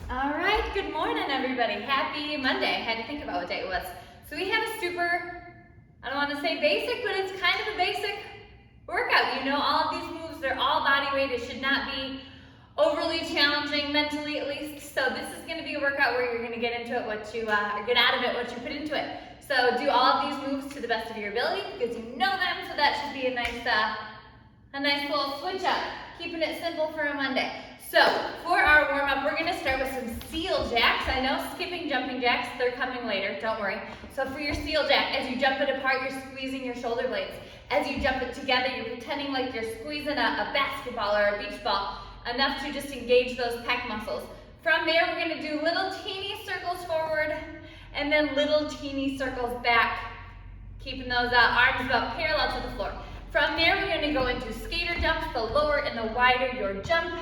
All right, good morning everybody. Happy Monday. I had to think about what day it was. So we have a super, I don't want to say basic, but it's kind of a basic workout. You know, all of these moves, they're all body weight. It should not be overly challenging, mentally at least. So this is going to be a workout where you're going to get into it or get out of it what you put into it. So do all of these moves to the best of your ability because you know them, so that should be a nice little switch up. Keeping it simple for a Monday. So for our warm up, we're gonna start with some seal jacks. I know skipping jumping jacks, they're coming later, don't worry. So for your seal jack, as you jump it apart, you're squeezing your shoulder blades. As you jump it together, you're pretending like you're squeezing a basketball or a beach ball, enough to just engage those pec muscles. From there, we're gonna do little teeny circles forward and then little teeny circles back, keeping those arms about parallel to the floor. From there, we're gonna go into skater jumps. The lower and the wider your jump,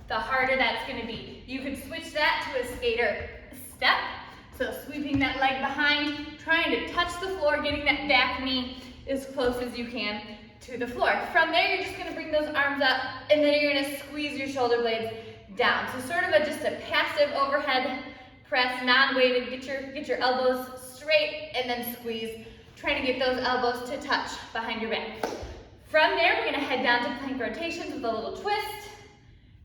the harder that's gonna be. You can switch that to a skater step. So sweeping that leg behind, trying to touch the floor, getting that back knee as close as you can to the floor. From there, you're just gonna bring those arms up and then you're gonna squeeze your shoulder blades down. So sort of just a passive overhead press, non-weighted. Get your elbows straight and then squeeze. Trying to get those elbows to touch behind your back. From there, we're gonna head down to plank rotations with a little twist.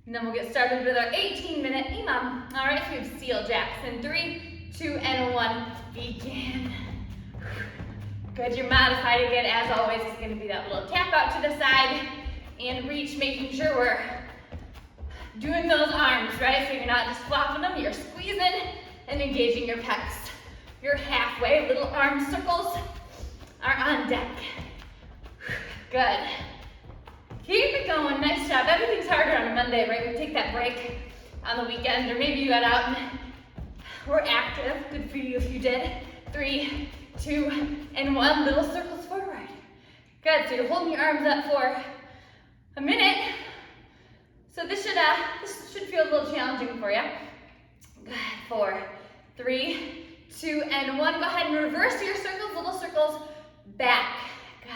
And then we'll get started with our 18-minute EMOM. All right, so we have seal jacks in 3, 2, and 1, begin. Good, your modified again, as always, is gonna be that little tap out to the side and reach, making sure we're doing those arms, right? So you're not just flopping them, you're squeezing and engaging your pecs. You're halfway, little arm circles are on deck. Good. Keep it going, nice job. Everything's harder on a Monday, right? We take that break on the weekend, or maybe you got out and were active. Good for you if you did. 3, 2, and 1, little circles forward. Good, so you're holding your arms up for a minute. So this should feel a little challenging for you. Good, 4, 3, 2, and 1. Go ahead and reverse your circles, little circles back. Good.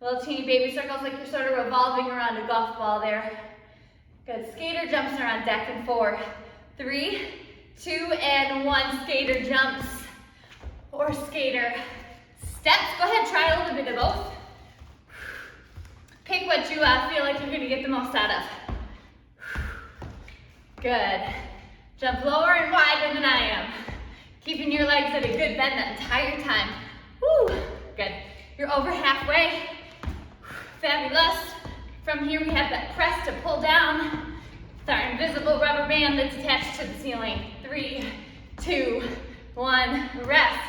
Little teeny baby circles like you're sort of revolving around a golf ball there. Good. Skater jumps are on deck in 4, 3, 2, and 1. Skater jumps or skater steps. Go ahead, try a little bit of both. Pick what you feel like you're gonna get the most out of. Good. Jump lower and wider than I am. Keeping your legs at a good bend that entire time. Woo, good. You're over halfway. Fabulous. From here we have that press to pull down. It's our invisible rubber band that's attached to the ceiling. 3, 2, 1, rest.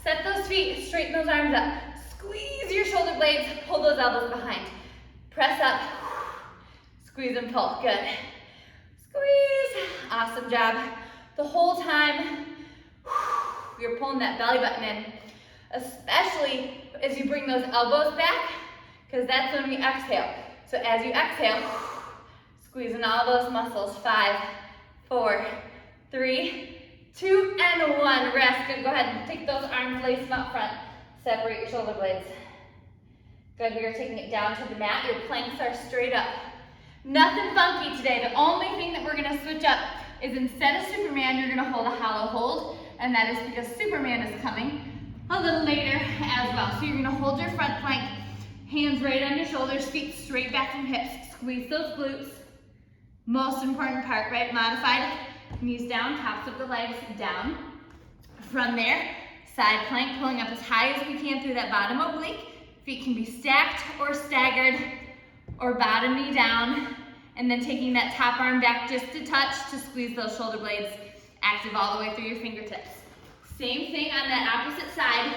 Set those feet, straighten those arms up. Squeeze your shoulder blades, pull those elbows behind. Press up, squeeze and pull, good. Squeeze, awesome job. The whole time, you're pulling that belly button in, especially as you bring those elbows back, because that's when we exhale. So as you exhale, squeezing all those muscles. 5, 4, 3, 2, and 1. Rest. Good. Go ahead and take those arms, lace them up front. Separate your shoulder blades. Good. We are taking it down to the mat. Your planks are straight up. Nothing funky today. The only thing that we're going to switch up is instead of Superman, you're going to hold a hollow hold. And that is because Superman is coming a little later as well. So you're gonna hold your front plank, hands right on your shoulders, feet straight back from hips. Squeeze those glutes. Most important part, right? Modified. Knees down, tops of the legs down. From there, side plank, pulling up as high as we can through that bottom oblique. Feet can be stacked or staggered or bottom knee down. And then taking that top arm back just a touch to squeeze those shoulder blades active all the way through your fingertips. Same thing on that opposite side.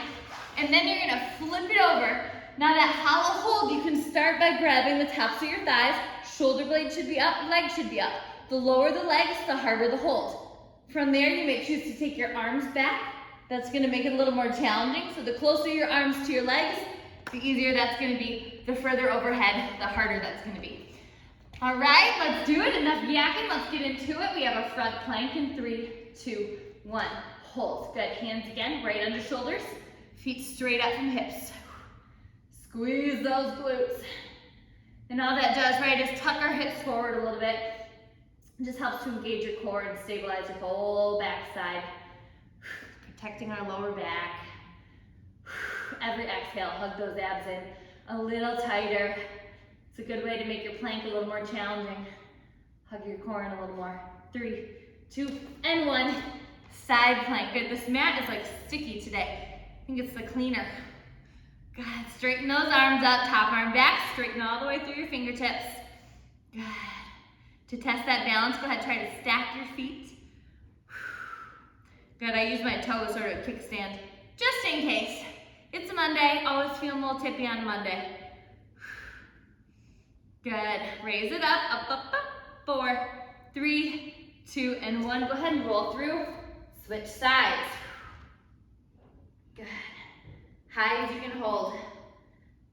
And then you're gonna flip it over. Now that hollow hold, you can start by grabbing the tops of your thighs. Shoulder blade should be up, leg should be up. The lower the legs, the harder the hold. From there, you may choose to take your arms back. That's gonna make it a little more challenging. So the closer your arms to your legs, the easier that's gonna be. The further overhead, the harder that's gonna be. All right, let's do it. Enough yakking, let's get into it. We have a front plank in 3, 2, 1. Hold. Good. Hands again, right under shoulders. Feet straight up from hips. Squeeze those glutes. And all that does, right, is tuck our hips forward a little bit. It just helps to engage your core and stabilize your whole backside. Protecting our lower back. Every exhale, hug those abs in a little tighter. It's a good way to make your plank a little more challenging. Hug your core in a little more. 3, 2, and 1. Side plank. Good. This mat is like sticky today. I think it's the cleaner. Good. Straighten those arms up, top arm back. Straighten all the way through your fingertips. Good. To test that balance, go ahead, try to stack your feet. Good. I use my toes sort of kickstand just in case. It's a Monday. Always feeling a little tippy on Monday. Good. Raise it up, up, up, up. 4, 3, 2, and 1. Go ahead and roll through. Switch sides. Good. High as you can hold.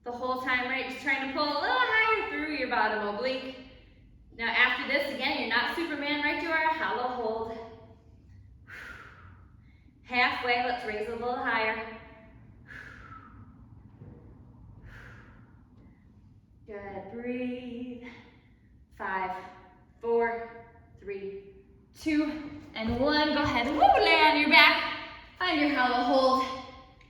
The whole time, right? Just trying to pull a little higher through your bottom oblique. Now after this, again, you're not Superman, right? You are a hollow hold. Halfway, let's raise it a little higher. Good, breathe. 5, 4, 3, 2, and 1. Go ahead, woo, lay on your back. Find your hollow hold.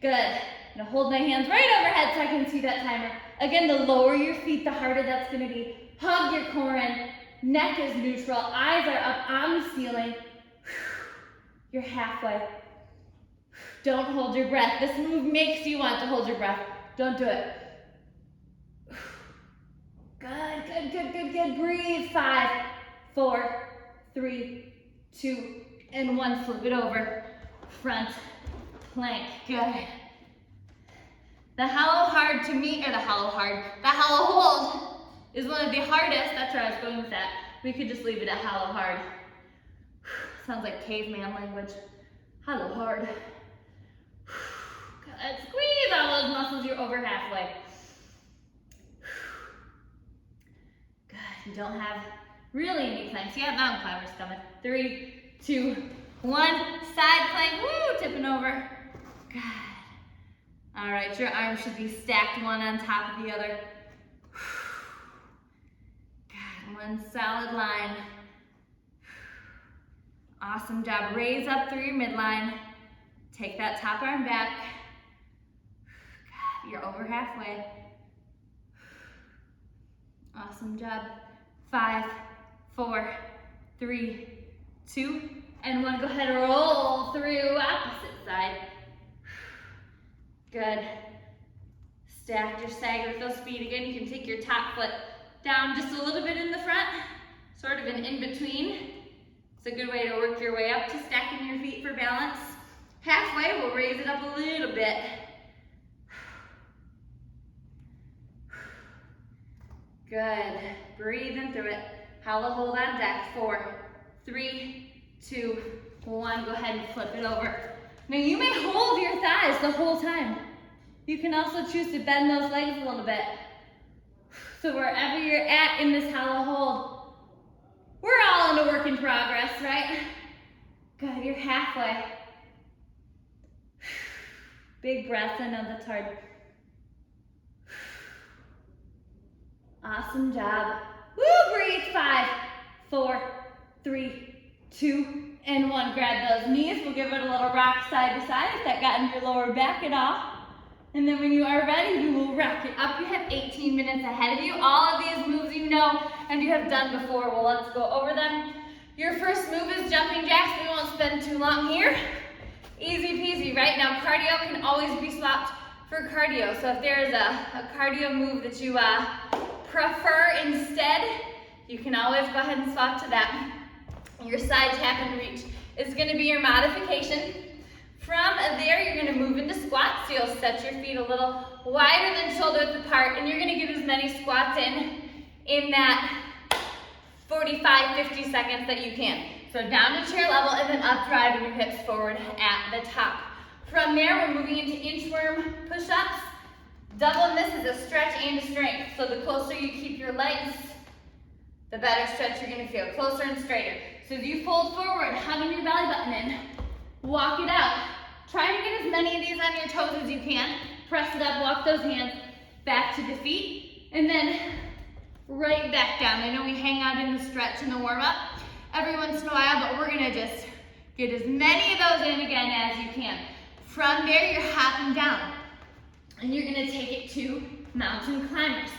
Good. I'm gonna hold my hands right overhead so I can see that timer. Again, the lower your feet, the harder that's gonna be. Hug your core in. Neck is neutral. Eyes are up on the ceiling. You're halfway. Don't hold your breath. This move makes you want to hold your breath. Don't do it. Good, good, good, good, good. Breathe. 5, 4, 3, 2, and 1. Flip it over. Front plank. Good. The hollow hard to me, or the hollow hold is one of the hardest. That's where I was going with that. We could just leave it at hollow hard. Sounds like caveman language. Hollow hard. Good. Squeeze all those muscles. You're over halfway. Good. You don't have really any planks. You have mountain climbers coming. 3, 2, 1. Side plank. Woo! Tipping over. Good. All right, your arms should be stacked one on top of the other. Good, one solid line. Awesome job. Raise up through your midline. Take that top arm back. Good, you're over halfway. Awesome job. 5, 4, 3, 2, and 1. Go ahead, roll through opposite side. Good. Stack your sag with those feet. Again, you can take your top foot down just a little bit in the front, sort of an in-between. It's a good way to work your way up to stacking your feet for balance. Halfway, we'll raise it up a little bit. Good. Breathing through it. Hollow hold on deck. 4, 3, 2, 1. Go ahead and flip it over. Now you may hold your thighs the whole time. You can also choose to bend those legs a little bit. So wherever you're at in this hollow hold, we're all in a work in progress, right? Good, you're halfway. Big breath, I know that's hard. Awesome job. Woo, breathe. 5, 4, 3, 2, and 1. Grab those knees. We'll give it a little rock side to side if that got in your lower back at all. And then when you are ready, you will rock it up. You have 18 minutes ahead of you. All of these moves you know and you have done before. Well, let's go over them. Your first move is jumping jacks. We won't spend too long here. Easy peasy, right? Now cardio can always be swapped for cardio. So if there's a cardio move that you prefer instead, you can always go ahead and swap to that. Your side tap and reach is going to be your modification. From there, you're going to move into squats. So you'll set your feet a little wider than shoulder width apart, and you're going to get as many squats in that 45, 50 seconds that you can. So down to chair level and then up, driving your hips forward at the top. From there, we're moving into inchworm push-ups. Double this is a stretch and a strength. So the closer you keep your legs, the better stretch you're going to feel. Closer and straighter. So as you fold forward, hugging your belly button in, walk it out. Try to get as many of these on your toes as you can. Press it up, walk those hands back to the feet, and then right back down. I know we hang out in the stretch in the warm-up, every once in a while, but we're gonna just get as many of those in again as you can. From there, you're hopping down, and you're gonna take it to mountain climbers.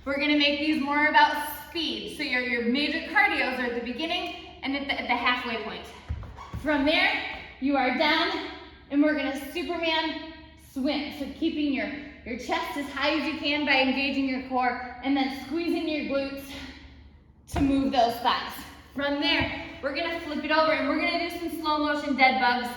We're gonna make these more about speed. So your major cardios are at the beginning and at the halfway point. From there, you are down, and we're gonna Superman swim. So keeping your chest as high as you can by engaging your core, and then squeezing your glutes to move those thighs. From there, we're gonna flip it over, and we're gonna do some slow motion dead bugs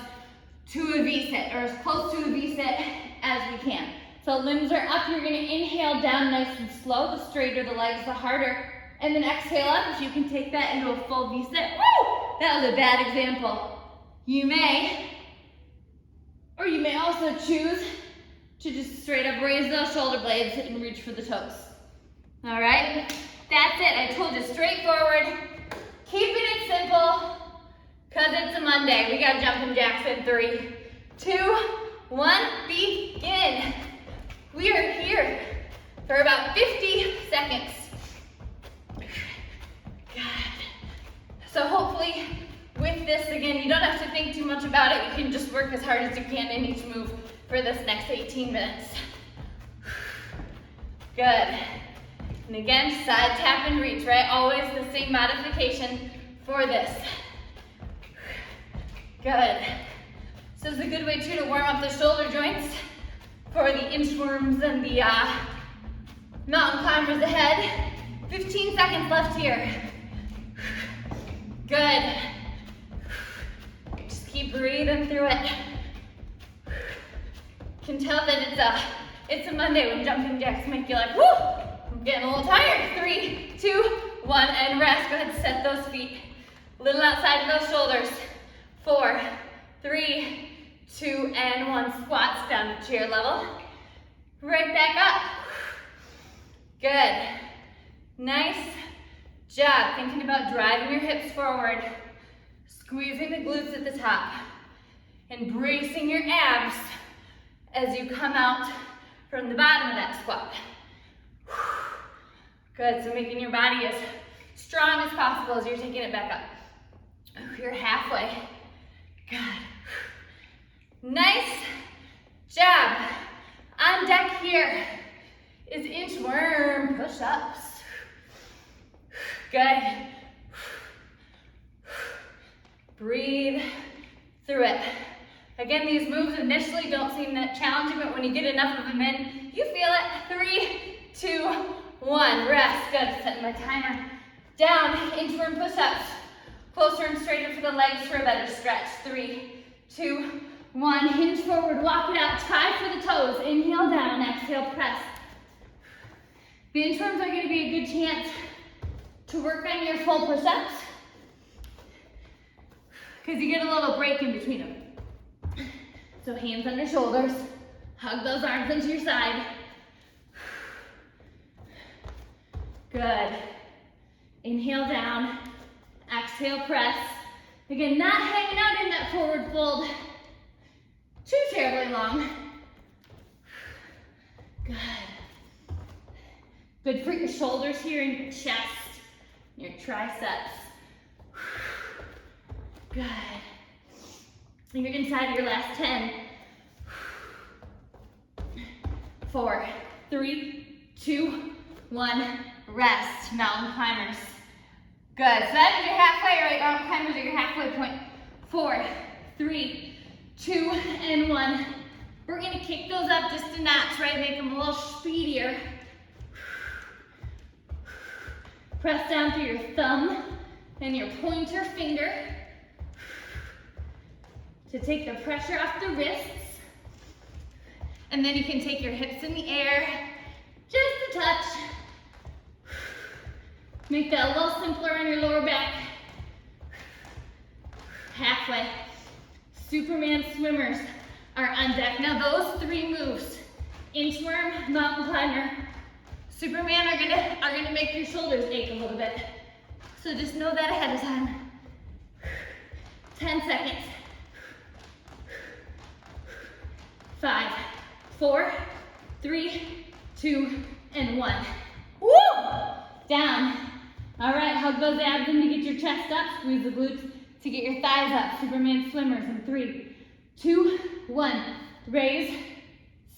to a V-sit, or as close to a V-sit as we can. So limbs are up, you're gonna inhale down nice and slow. The straighter the legs, the harder. And then exhale up, if you can take that into a full V-sit. Woo! That was a bad example. You may also choose to just straight up raise those shoulder blades and reach for the toes. All right? That's it, I told you, straightforward. Keeping it simple, because it's a Monday. We got jumping jacks in 3, 2, 1, begin. We are here for about 50 seconds. God. So hopefully with this, again, you don't have to think too much about it. You can just work as hard as you can in each move for this next 18 minutes. Good. And again, side tap and reach, right? Always the same modification for this. Good. So this is a good way too to warm up the shoulder joints for the inchworms and the mountain climbers ahead. 15 seconds left here. Good. Just keep breathing through it. You can tell that it's a Monday when jumping jacks make you like, whoo, I'm getting a little tired. 3, 2, 1, and rest. Go ahead and set those feet a little outside of those shoulders. 4, 3, 2, and 1. Squats down to chair level. Right back up. Good. Nice job. Thinking about driving your hips forward, squeezing the glutes at the top, and bracing your abs as you come out from the bottom of that squat. Good, so making your body as strong as possible as you're taking it back up. You're halfway. Good. Nice job. On deck here is inchworm push-ups. Good. Breathe through it. Again, these moves initially don't seem that challenging, but when you get enough of them in, you feel it. 3, 2, 1. Rest. Good. Setting my timer. Down. Inchworm push-ups. Closer and straighter for the legs for a better stretch. 3, 2, 1. Hinge forward. Walk it out. Try for the toes. Inhale down. Exhale. Press. The inchworms are going to be a good chance to work on your full push-ups because you get a little break in between them. So hands under shoulders, hug those arms into your side. Good. Inhale down, exhale, press. Again, not hanging out in that forward fold too terribly long. Good. Good for your shoulders here and your chest, your triceps. Good. You're inside of your last 10. 4, 3, 2, 1. Rest. Mountain climbers. Good. So that is your halfway, right? Mountain climbers are your halfway point. 4, 3, 2, and 1. We're going to kick those up just a notch, right? Make them a little speedier. Press down through your thumb and your pointer finger to take the pressure off the wrists. And then you can take your hips in the air, just a touch. Make that a little simpler on your lower back. Halfway. Superman swimmers are on deck. Now those 3 moves, inchworm, mountain climber, Superman are gonna make your shoulders ache a little bit. So just know that ahead of time. 10 seconds. 5, 4, 3, 2, and 1. Woo! Down. All right, hug those abs in to get your chest up. Squeeze the glutes to get your thighs up. Superman swimmers in 3, 2, 1. Raise,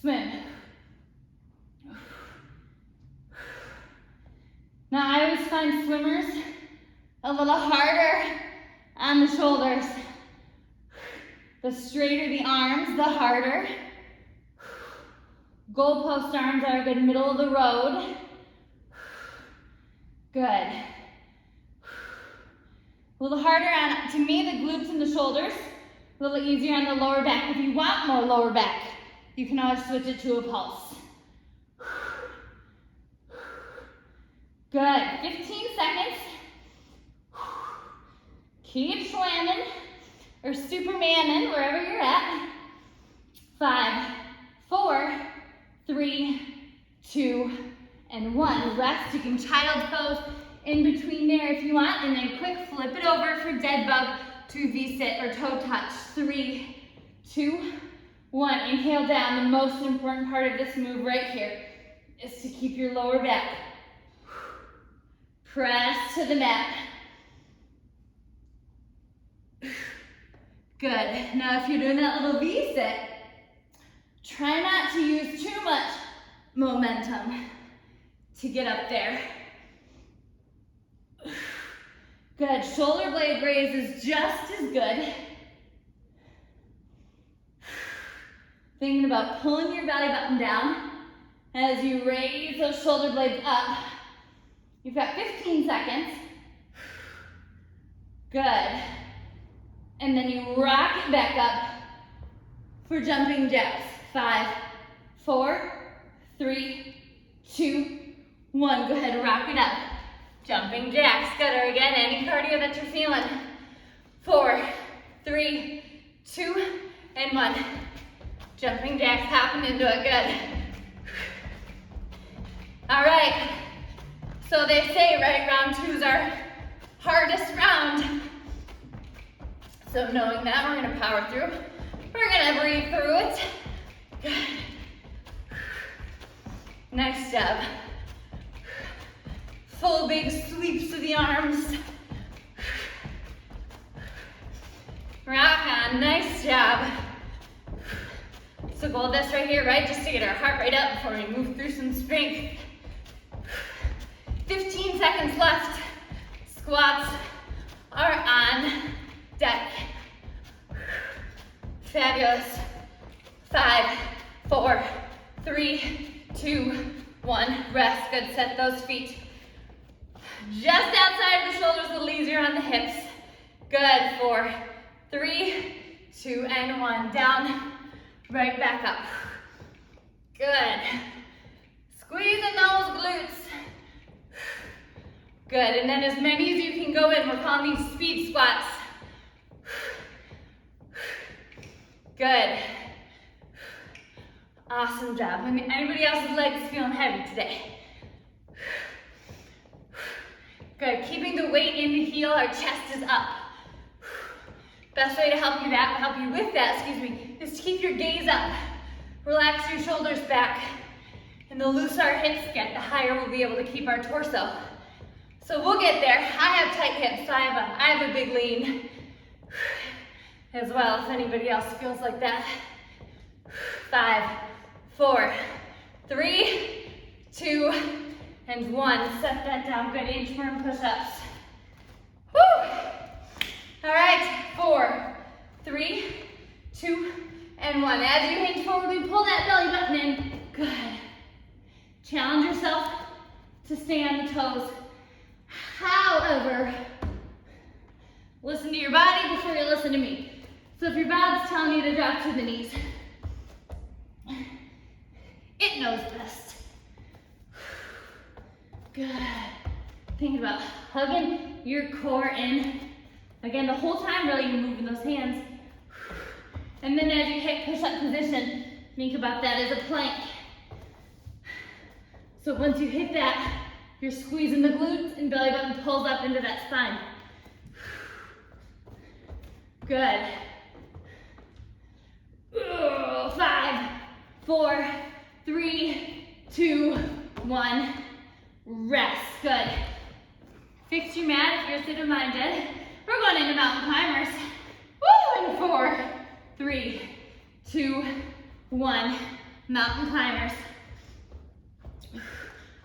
swim. Now I always find swimmers a little harder on the shoulders. The straighter the arms, the harder. Goalpost arms are a good middle of the road. Good. A little harder on, to me, the glutes and the shoulders. A little easier on the lower back. If you want more lower back, you can always switch it to a pulse. Good. 15 seconds. Keep swimming or supermaning wherever you're at. 5, 4, 3, 2, and 1. Rest. You can child pose in between there if you want, and then quick flip it over for dead bug to V-sit or toe touch. 3, 2, 1. Inhale down. The most important part of this move right here is to keep your lower back. Press to the mat. Good. Now if you're doing that little V-sit, try not to use too much momentum to get up there. Good. Shoulder blade raise is just as good. Thinking about pulling your belly button down as you raise those shoulder blades up. You've got 15 seconds. Good. And then you rock it back up for jumping jacks. 5, 4, 3, 2, 1. Go ahead, rock it up. Jumping jacks. Good. Or again, any cardio that you're feeling. 4, 3, 2, and 1. Jumping jacks, hopping into it. Good. All right. So they say, right, round 2 is our hardest round. So knowing that, we're gonna power through. We're gonna breathe through it. Good. Nice job. Full big sweeps of the arms. Rock on, nice job. So goal this right here, right? Just to get our heart rate up before we move through some strength. 15 seconds left. Squats are on deck. Fabulous. 5, 4, 3, 2, 1. Rest. Good. Set those feet just outside of the shoulders, a little easier on the hips. Good. 4, 3, 2, and 1. Down, right back up. Good. Squeezing those glutes. Good, and then as many as you can go in. We're calling these speed squats. Good. Awesome job. Anybody else's legs feeling heavy today? Good, keeping the weight in the heel, our chest is up. Best way to help you with that, is to keep your gaze up. Relax your shoulders back. And the looser our hips get, the higher we'll be able to keep our torso. So we'll get there. I have tight hips, so I have a big lean as well, if anybody else feels like that. 5, 4, 3, 2, and 1. Set that down. Good. Inchworm push-ups. Woo! All right. 4, 3, 2, and 1. As you hinge forward, we pull that belly button in. Good. Challenge yourself to stay on the toes. However, listen to your body before you listen to me. So if your body's telling you to drop to the knees, it knows best. Good. Think about hugging your core in. Again, the whole time really you're moving those hands. And then as you hit push-up position, think about that as a plank. So once you hit that, you're squeezing the glutes and belly button pulls up into that spine. Good. 5, 4, 3, 2, 1. Rest. Good. Fix your mat if you're sit-minded. We're going into mountain climbers. Woo! In 4, 3, 2, 1. Mountain climbers.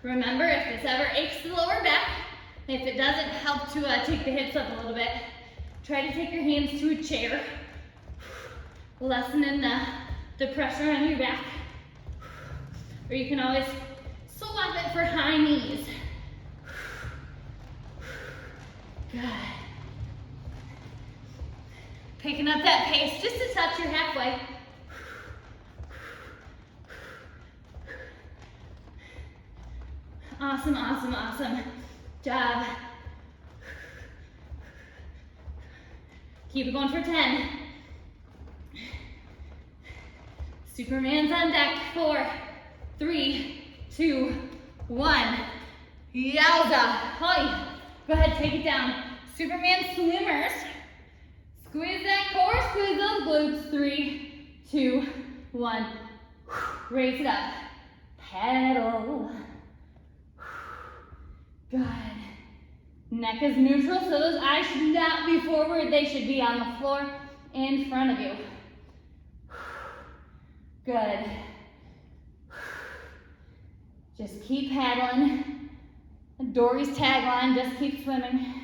Remember, if this ever aches the lower back, if it doesn't, help to take the hips up a little bit. Try to take your hands to a chair. Lessening the pressure on your back. Or you can always swap it for high knees. Good. Picking up that pace just to touch your halfway. Awesome, awesome, awesome. Job. Keep it going for 10. Superman's on deck. 4, 3, 2, 1. Yowza. Hoi. Go ahead, take it down. Superman swimmers. Squeeze that core, squeeze those glutes. 3, 2, 1. Raise it up. Pedal. Good. Neck is neutral, so those eyes should not be forward. They should be on the floor in front of you. Good. Just keep paddling. Dory's tagline, just keep swimming.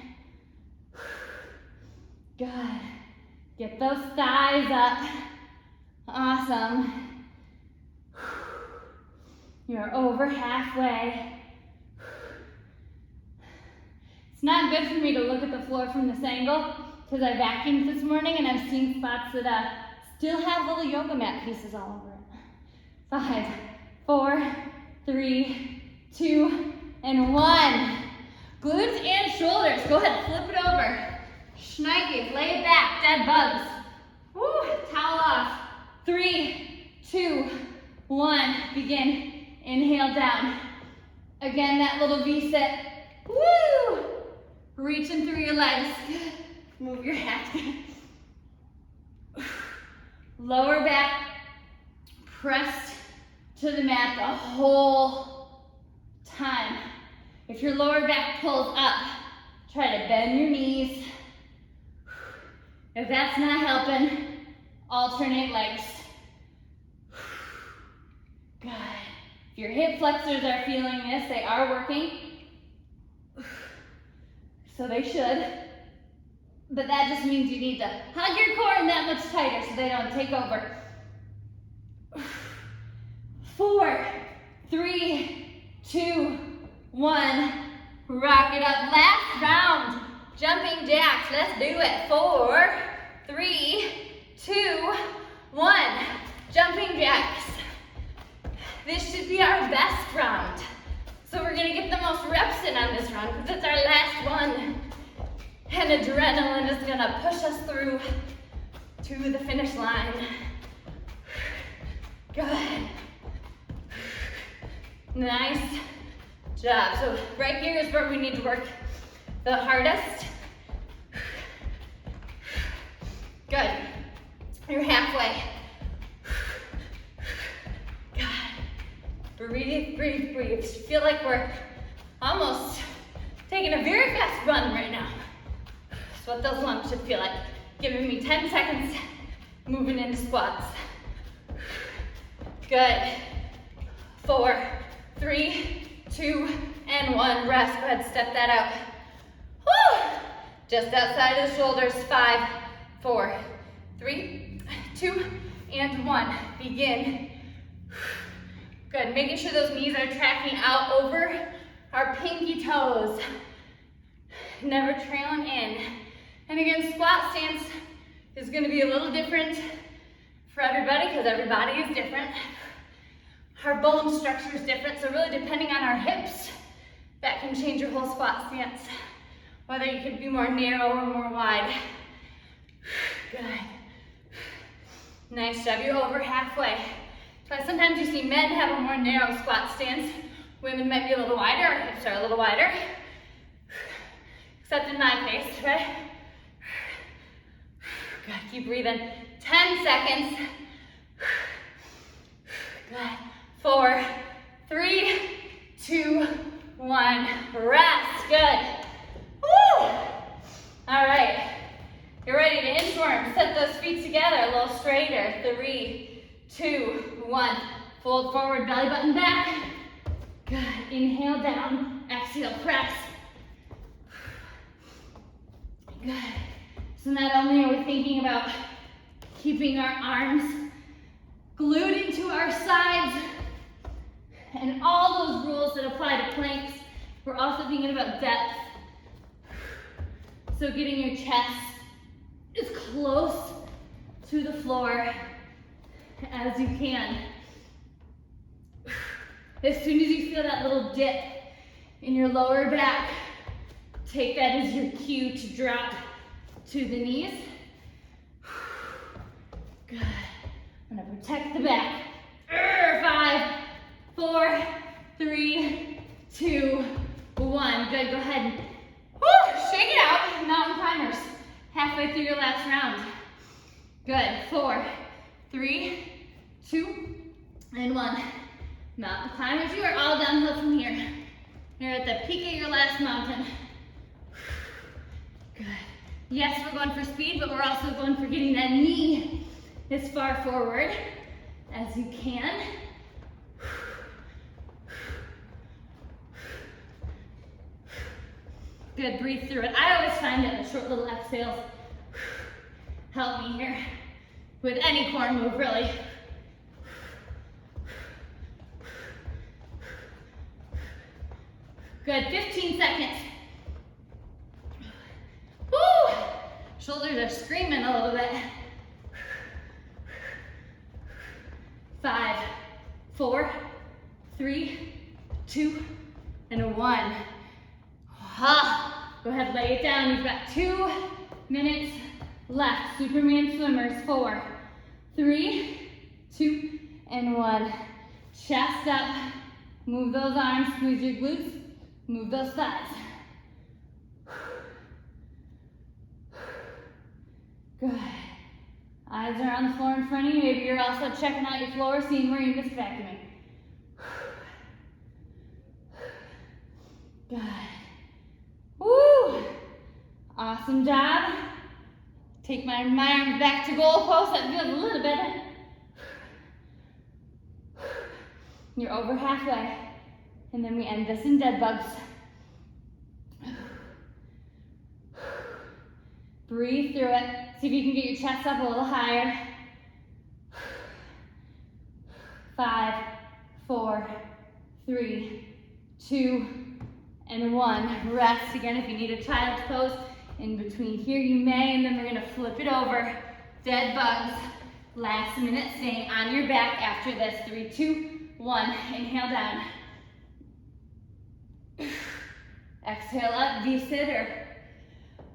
Good. Get those thighs up. Awesome. You're over halfway. It's not good for me to look at the floor from this angle because I vacuumed this morning and I'm seeing spots that still have little yoga mat pieces all over it. 5, 4, 3, 2, and 1. Glutes and shoulders. Go ahead, flip it over. Schneike, lay it back, dead bugs. Woo, towel off. 3, 2, 1. Begin. Inhale down. Again, that little V-sit. Woo! Reaching through your legs. Move your hat. Lower back pressed to the mat the whole time. If your lower back pulls up, try to bend your knees. If that's not helping, alternate legs. Good. If your hip flexors are feeling this, they are working. So they should. But that just means you need to hug your core in that much tighter so they don't take over. 4, 3, 2, 1. Rock it up. Last round. Jumping jacks. Let's do it. 4, 3, 2, 1. Jumping jacks. This should be our best round. So we're gonna get the most reps in on this round because it's our last one. And adrenaline is gonna push us through to the finish line. Good. Nice job. So right here is where we need to work the hardest. Good. You're halfway. Breathe, breathe, breathe. Feel like we're almost taking a very fast run right now. That's what those lungs should feel like. Giving me 10 seconds, moving into squats. Good. 4, 3, 2, and 1. Rest. Go ahead, step that out. Woo! Just outside of the shoulders. 5, 4, 3, 2, and 1. Begin. Good, making sure those knees are tracking out over our pinky toes. Never trailing in. And again, squat stance is gonna be a little different for everybody because everybody is different. Our bone structure is different, so really depending on our hips, that can change your whole squat stance. Whether you could be more narrow or more wide. Good. Nice job, you're over halfway. But sometimes you see men have a more narrow squat stance. Women might be a little wider, our hips are a little wider. Except in my case, right? Good, keep breathing. 10 seconds. Good. 4, 3, 2, 1. Rest. Good. All right, you're ready to inchworm. Set those feet together a little straighter. 3, 2, 1. Fold forward, belly button back. Good. Inhale down. Exhale, press. Good. So not only are we thinking about keeping our arms glued into our sides and all those rules that apply to planks, we're also thinking about depth. So getting your chest as close to the floor as you can. As soon as you feel that little dip in your lower back, take that as your cue to drop to the knees. Good. I'm gonna protect the back. 5, 4, 3, 2, 1. Good, go ahead and shake it out. Mountain climbers. Halfway through your last round. Good. 4, 3, 2, and 1. Mountain climbers, you are all downhill from here. You're at the peak of your last mountain. Good. Yes, we're going for speed, but we're also going for getting that knee as far forward as you can. Good, breathe through it. I always find that the short little exhales help me here with any core move, really. Good, 15 seconds. Woo! Shoulders are screaming a little bit. 5, 4, 3, 2, and 1. Go ahead, lay it down. You've got 2 minutes left. Superman swimmers. 4, 3, 2, and 1. Chest up. Move those arms. Squeeze your glutes. Move those thighs. Good. Eyes are on the floor in front of you. Maybe you're also checking out your floor, seeing where you missed vacuuming. Good. Woo! Awesome job. Take my arms back to goal post. That feels a little better. You're over halfway. And then we end this in dead bugs. Breathe through it. See if you can get your chest up a little higher. 5, 4, 3, 2, and 1. Rest again if you need a child's pose. In between here you may, and then we're gonna flip it over. Dead bugs. Last minute, staying on your back after this. 3, 2, 1. Inhale down. Exhale up, V-sit or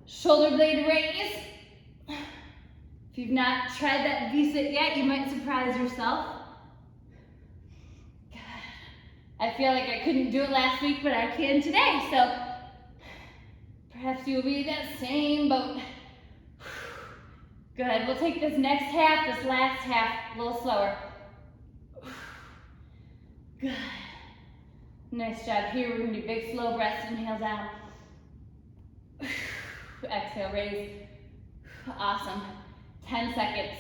shoulder blade raise. If you've not tried that V-sit yet, you might surprise yourself. Good. I feel like I couldn't do it last week, but I can today, so perhaps you'll be in that same boat. Good, we'll take this next half, this last half, a little slower. Good. Nice job. Here we're gonna do big slow breaths. Inhale down. Exhale, raise. Awesome. 10 seconds.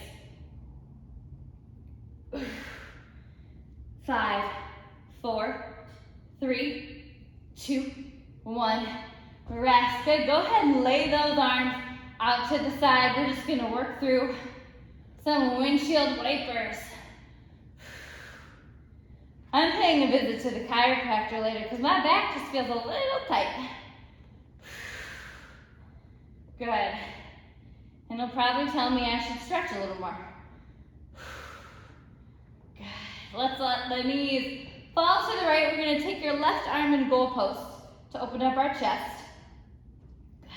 5, 4, 3, 2, 1. Rest. Good. Go ahead and lay those arms out to the side. We're just gonna work through some windshield wipers. I'm paying a visit to the chiropractor later because my back just feels a little tight. Good. And he'll probably tell me I should stretch a little more. Good. Let's let the knees fall to the right. We're going to take your left arm in goal post to open up our chest. Good.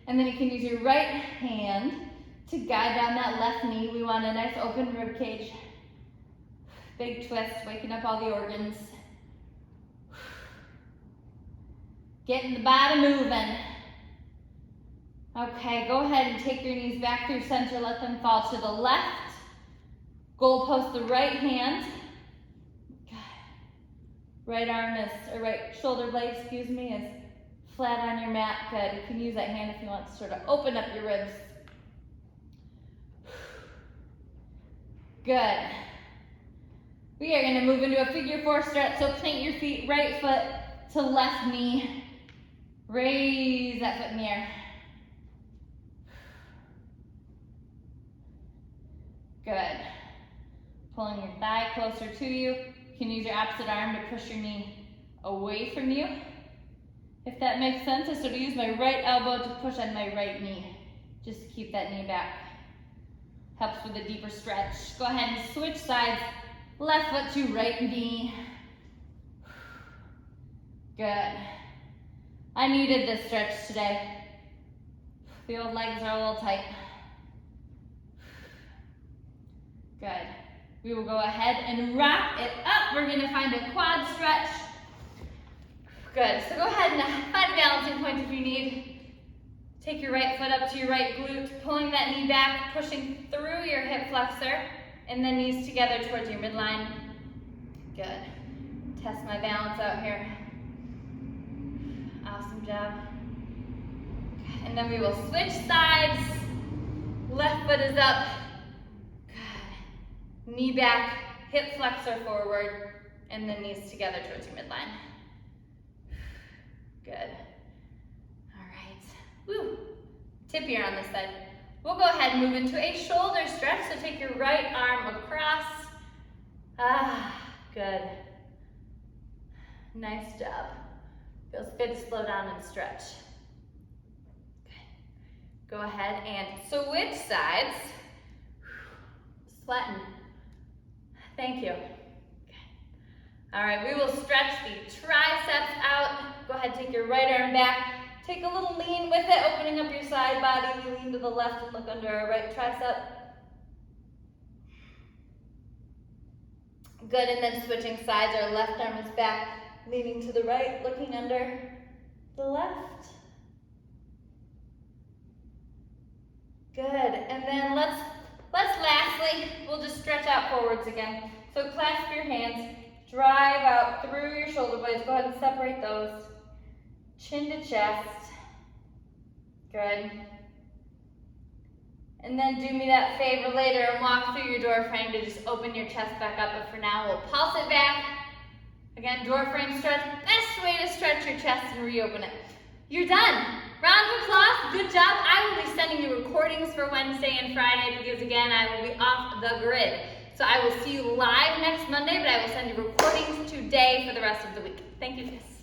And then you can use your right hand to guide down that left knee. We want a nice open rib cage. Big twist, waking up all the organs. Getting the body moving. Okay, go ahead and take your knees back through center. Let them fall to the left. Goal post the right hand. Right arm is, or right shoulder blade, excuse me, is flat on your mat. Good. You can use that hand if you want to sort of open up your ribs. Good. We are going to move into a figure 4 stretch. So plant your feet, right foot to left knee. Raise that foot in the air. Good. Pulling your thigh closer to you. You can use your opposite arm to push your knee away from you. If that makes sense, I sort of use my right elbow to push on my right knee, just to keep that knee back. Helps with a deeper stretch. Go ahead and switch sides. Left foot to right knee. Good. I needed this stretch today. The old legs are a little tight. Good. We will go ahead and wrap it up. We're gonna find a quad stretch. Good, so go ahead and find a balancing point if you need. Take your right foot up to your right glute, pulling that knee back, pushing through your hip flexor, and then knees together towards your midline. Good. Test my balance out here. Awesome job. Good. And then we will switch sides. Left foot is up. Good. Knee back, hip flexor forward, and then knees together towards your midline. Good. All right. Woo. Tip here on this side. We'll go ahead and move into a shoulder stretch. So take your right arm across. Good. Nice job. Feels good to slow down and stretch. Good. Go ahead and switch sides. Sweating. Thank you. All right, we will stretch the triceps out. Go ahead, take your right arm back. Take a little lean with it, opening up your side body. We lean to the left and look under our right tricep. Good, and then switching sides. Our left arm is back, leaning to the right, looking under the left. Good, and then let's lastly, we'll just stretch out forwards again. So clasp your hands. Drive out through your shoulder blades. Go ahead and separate those. Chin to chest. Good. And then do me that favor later and walk through your door frame to just open your chest back up. But for now, we'll pulse it back. Again, door frame stretch. Best way to stretch your chest and reopen it. You're done. Round of applause. Good job. I will be sending you recordings for Wednesday and Friday because, again, I will be off the grid. So I will see you live next Monday, but I will send you recordings today for the rest of the week. Thank you, guys.